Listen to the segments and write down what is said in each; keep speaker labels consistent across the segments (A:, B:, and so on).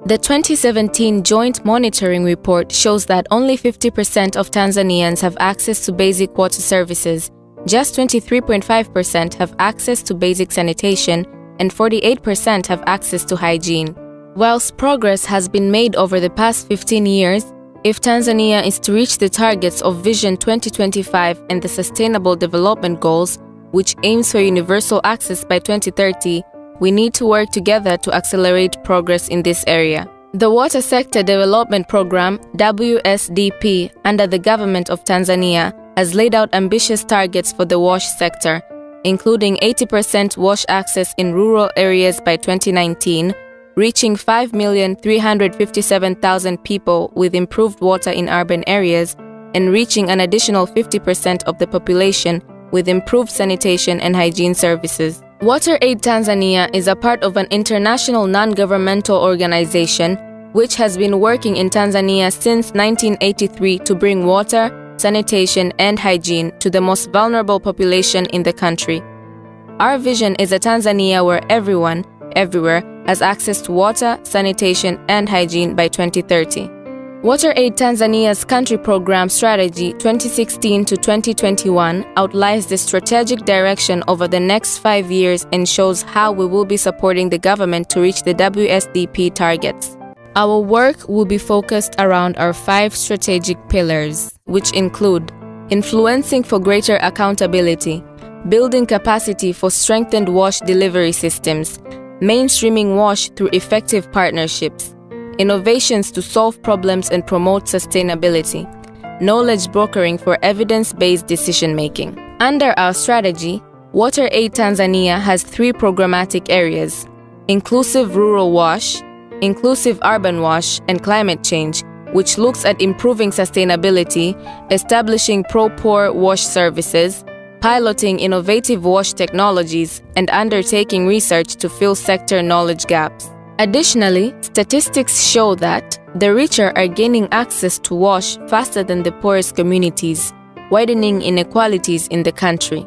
A: The 2017 Joint Monitoring Report shows that only 50% of Tanzanians have access to basic water services, just 23.5% have access to basic sanitation, and 48% have access to hygiene. Whilst progress has been made over the past 15 years, if Tanzania is to reach the targets of Vision 2025 and the Sustainable Development Goals, which aims for universal access by 2030, we need to work together to accelerate progress in this area. The Water Sector Development Program, WSDP, under the government of Tanzania, has laid out ambitious targets for the wash sector, including 80% wash access in rural areas by 2019, reaching 5,357,000 people with improved water in urban areas, and reaching an additional 50% of the population with improved sanitation and hygiene services. WaterAid Tanzania is a part of an international non-governmental organization which has been working in Tanzania since 1983 to bring water, sanitation, and hygiene to the most vulnerable population in the country. Our vision is a Tanzania where everyone, everywhere, has access to water, sanitation, and hygiene by 2030. WaterAid Tanzania's country program strategy 2016 to 2021 outlines the strategic direction over the next 5 years and shows how we will be supporting the government to reach the WSDP targets. Our work will be focused around our 5 strategic pillars, which include influencing for greater accountability, building capacity for strengthened wash delivery systems, mainstreaming wash through effective partnerships, innovations to solve problems and promote sustainability, knowledge brokering for evidence-based decision-making. Under our strategy, WaterAid Tanzania has 3 programmatic areas: inclusive rural wash, inclusive urban wash, and climate change, which looks at improving sustainability, establishing pro-poor wash services, piloting innovative wash technologies, and undertaking research to fill sector knowledge gaps. Additionally, statistics show that the richer are gaining access to wash faster than the poorest communities, widening inequalities in the country.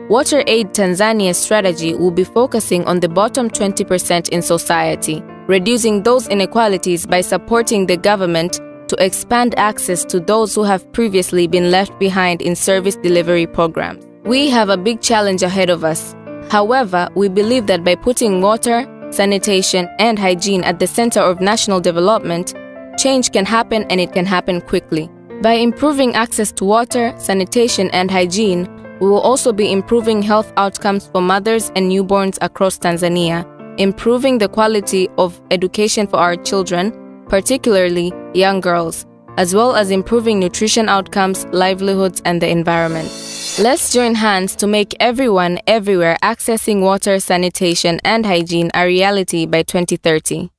A: WaterAid Tanzania's strategy will be focusing on the bottom 20% in society, reducing those inequalities by supporting the government to expand access to those who have previously been left behind in service delivery programs. We have a big challenge ahead of us. However, we believe that by putting water, sanitation, and hygiene at the center of national development, change can happen, and it can happen quickly. By improving access to water, sanitation, and hygiene, we will also be improving health outcomes for mothers and newborns across Tanzania, improving the quality of education for our children, particularly young girls, as well as improving nutrition outcomes, livelihoods, and the environment. Let's join hands to make everyone, everywhere accessing water, sanitation, and hygiene a reality by 2030.